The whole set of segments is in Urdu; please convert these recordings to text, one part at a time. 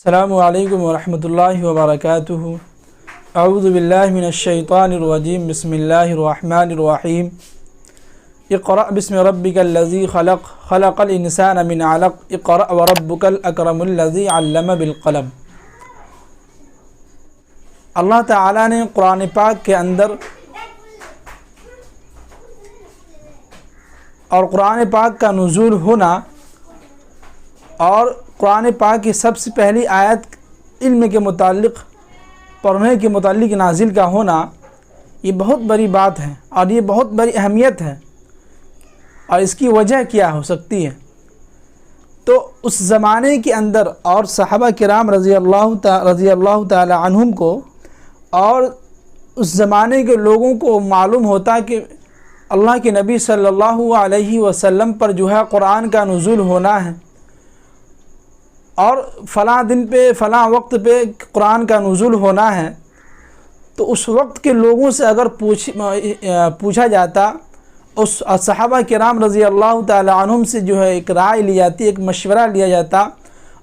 السلام علیکم ورحمۃ اللہ وبرکاتہ۔ اعوذ باللہ من الشیطان الرجیم، بسم اللہ الرحمن الرحیم۔ اقرأ بسم ربک الذی خلق، خلق الانسان من علق، اقرأ وربک الاکرم الذی علم بالقلم۔ اللہ تعالیٰ نے قرآن پاک کے اندر اور قرآن پاک کا نزول ہونا اور قرآن پاک کی سب سے پہلی آیت علم کے متعلق پڑھنے کے متعلق نازل کا ہونا، یہ بہت بڑی بات ہے اور یہ بہت بڑی اہمیت ہے۔ اور اس کی وجہ کیا ہو سکتی ہے؟ تو اس زمانے کے اندر اور صحابہ کرام رضی اللہ تعالی عنہم کو اور اس زمانے کے لوگوں کو معلوم ہوتا کہ اللہ کے نبی صلی اللہ علیہ وسلم پر جو ہے قرآن کا نزول ہونا ہے، اور فلاں دن پہ فلاں وقت پہ قرآن کا نزول ہونا ہے۔ تو اس وقت کے لوگوں سے اگر پوچھا جاتا، اس صحابہ کرام رضی اللہ تعالی عنہم سے جو ہے ایک رائے لی جاتی، ایک مشورہ لیا جاتا،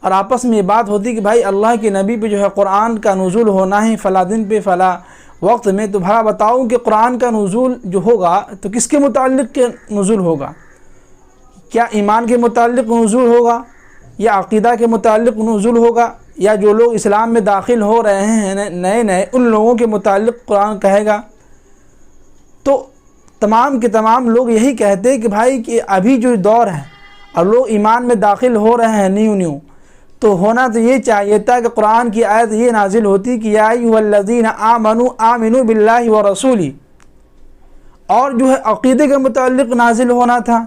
اور آپس میں یہ بات ہوتی کہ بھائی اللہ کے نبی پہ جو ہے قرآن کا نزول ہونا ہے فلاں دن پہ فلاں وقت میں، تو بھلا بتاؤ کہ قرآن کا نزول جو ہوگا تو کس کے متعلق کے نزول ہوگا؟ کیا ایمان کے متعلق نزول ہوگا، یا عقیدہ کے متعلق نزول ہوگا، یا جو لوگ اسلام میں داخل ہو رہے ہیں نئے ان لوگوں کے متعلق قرآن کہے گا؟ تو تمام کے تمام لوگ یہی کہتے کہ بھائی کہ ابھی جو دور ہے اور لوگ ایمان میں داخل ہو رہے ہیں نیو تو ہونا تو یہ چاہیے تھا کہ قرآن کی آیت یہ نازل ہوتی کہ یا ایھا الذین آمنوا آمنوا باللہ ورسولہ، اور جو ہے عقیدے کے متعلق نازل ہونا تھا،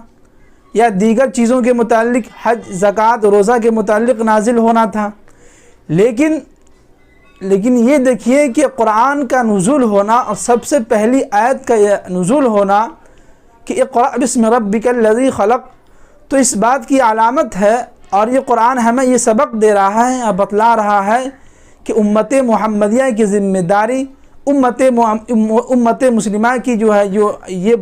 یا دیگر چیزوں کے متعلق حج زکوٰۃ روزہ کے متعلق نازل ہونا تھا۔ لیکن یہ دیکھیے کہ قرآن کا نزول ہونا اور سب سے پہلی آیت کا یہ نزول ہونا کہ اقرأ بسم ربک الذی خلق، تو اس بات کی علامت ہے، اور یہ قرآن ہمیں یہ سبق دے رہا ہے اور بتلا رہا ہے کہ امت محمدیہ کی ذمہ داری، امت مسلمہ کی جو ہے یہ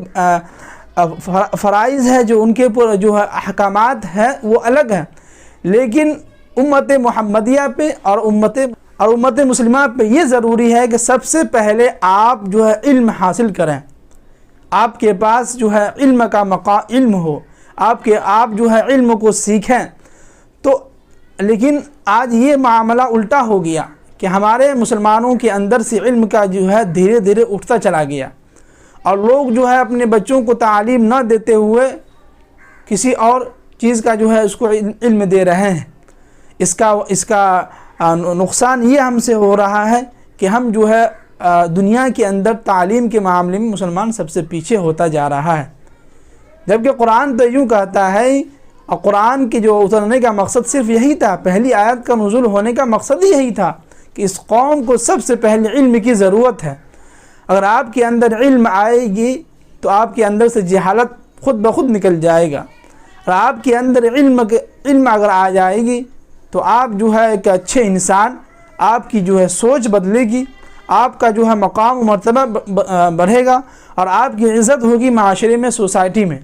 فرائض ہے، جو ان کے اوپر جو ہے احکامات ہیں وہ الگ ہیں، لیکن امت محمدیہ پہ اور امت مسلمہ پہ یہ ضروری ہے کہ سب سے پہلے آپ جو ہے علم حاصل کریں، آپ کے پاس جو ہے علم کا علم ہو، آپ جو ہے علم کو سیکھیں۔ تو لیکن آج یہ معاملہ الٹا ہو گیا کہ ہمارے مسلمانوں کے اندر سے علم کا جو ہے دھیرے دھیرے اٹھتا چلا گیا، اور لوگ جو ہے اپنے بچوں کو تعلیم نہ دیتے ہوئے کسی اور چیز کا جو ہے اس کو علم دے رہے ہیں۔ اس کا نقصان یہ ہم سے ہو رہا ہے کہ ہم جو ہے دنیا کے اندر تعلیم کے معاملے میں مسلمان سب سے پیچھے ہوتا جا رہا ہے، جبکہ قرآن تو یوں کہتا ہے، اور قرآن کے جو اترنے کا مقصد صرف یہی تھا، پہلی آیت کا نزول ہونے کا مقصد ہی یہی تھا کہ اس قوم کو سب سے پہلے علم کی ضرورت ہے۔ اگر آپ کے اندر علم آئے گی تو آپ کے اندر سے جہالت خود بخود نکل جائے گا، اور آپ کے اندر علم اگر آ جائے گی تو آپ جو ہے ایک اچھے انسان، آپ کی جو ہے سوچ بدلے گی، آپ کا جو ہے مقام و مرتبہ بڑھے گا، اور آپ کی عزت ہوگی معاشرے میں، سوسائٹی میں،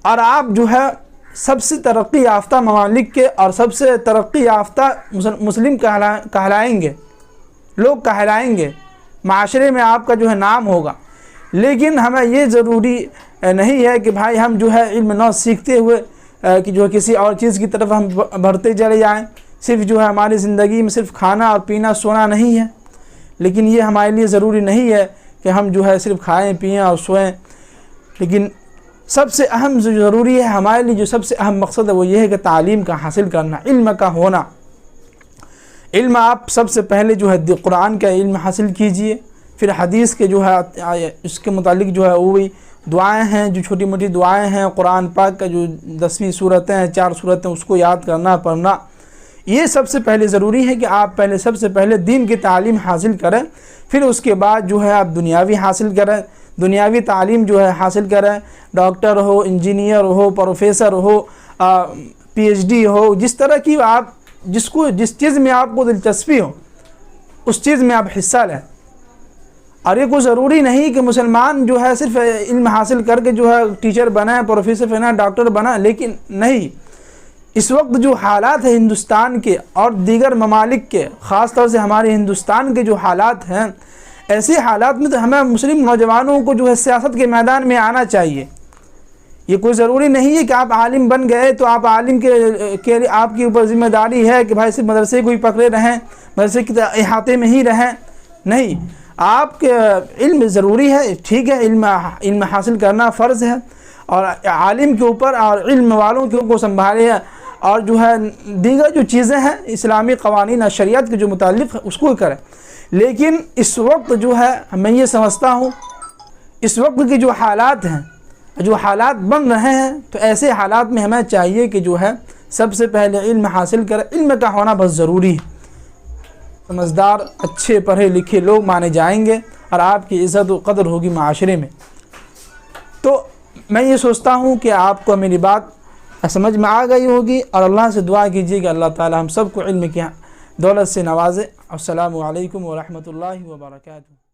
اور آپ جو ہے سب سے ترقی یافتہ ممالک کے اور سب سے ترقی یافتہ مسلم کہلائیں گے، لوگ کہلائیں گے، معاشرے میں آپ کا جو ہے نام ہوگا۔ لیکن ہمیں یہ ضروری نہیں ہے کہ بھائی ہم جو ہے علم نہ سیکھتے ہوئے کہ جو کسی اور چیز کی طرف ہم بڑھتے چلے جائیں، صرف جو ہے ہماری زندگی میں صرف کھانا اور پینا سونا نہیں ہے، لیکن یہ ہمارے لیے ضروری نہیں ہے کہ ہم جو ہے صرف کھائیں پئیں اور سوئیں، لیکن سب سے اہم جو ضروری ہے ہمارے لیے، جو سب سے اہم مقصد ہے وہ یہ ہے کہ تعلیم کا حاصل کرنا، علم کا ہونا۔ علم آپ سب سے پہلے جو ہے قرآن کا علم حاصل کیجئے، پھر حدیث کے جو ہے اس کے متعلق جو ہے وہی دعائیں ہیں، جو چھوٹی موٹی دعائیں ہیں، قرآن پاک کا جو 10ویں سورتیں ہیں، 4 سورتیں، اس کو یاد کرنا پڑھنا، یہ سب سے پہلے ضروری ہے کہ آپ سب سے پہلے دین کی تعلیم حاصل کریں، پھر اس کے بعد جو ہے آپ دنیاوی حاصل کریں، دنیاوی تعلیم جو ہے حاصل کریں، ڈاکٹر ہو، انجینئر ہو، پروفیسر ہو، پی ایچ ڈی ہو، جس طرح کی آپ جس چیز میں آپ کو دلچسپی ہو اس چیز میں آپ حصہ لیں۔ اور یہ کوئی ضروری نہیں کہ مسلمان جو ہے صرف علم حاصل کر کے جو ہے ٹیچر بنا، پروفیسر بنا، ڈاکٹر بنا، لیکن نہیں، اس وقت جو حالات ہیں ہندوستان کے اور دیگر ممالک کے، خاص طور سے ہمارے ہندوستان کے جو حالات ہیں، ایسے حالات میں تو ہمیں مسلم نوجوانوں کو جو ہے سیاست کے میدان میں آنا چاہیے۔ یہ کوئی ضروری نہیں ہے کہ آپ عالم بن گئے تو آپ عالم کے آپ کی اوپر ذمہ داری ہے کہ بھائی صرف مدرسے کو ہی پکڑے رہیں، مدرسے کے احاطے میں ہی رہیں۔ نہیں، آپ کے علم ضروری ہے، ٹھیک ہے، علم حاصل کرنا فرض ہے، اور عالم کے اوپر اور علم والوں کے اوپر سنبھالے، اور جو ہے دیگر جو چیزیں ہیں اسلامی قوانین اور شریعت کے جو متعلق ہے اس کو کریں۔ لیکن اس وقت جو ہے میں یہ سمجھتا ہوں، اس وقت کے جو حالات ہیں، جو حالات بن رہے ہیں، تو ایسے حالات میں ہمیں چاہیے کہ جو ہے سب سے پہلے علم حاصل کریں۔ علم کا ہونا بہت ضروری ہے۔ سمجھدار، اچھے پڑھے لکھے لوگ مانے جائیں گے اور آپ کی عزت و قدر ہوگی معاشرے میں۔ تو میں یہ سوچتا ہوں کہ آپ کو میری بات سمجھ میں آ گئی ہوگی، اور اللہ سے دعا کیجیے کہ اللہ تعالی ہم سب کو علم کی دولت سے نوازے۔ السلام علیکم ورحمۃ اللہ وبرکاتہ۔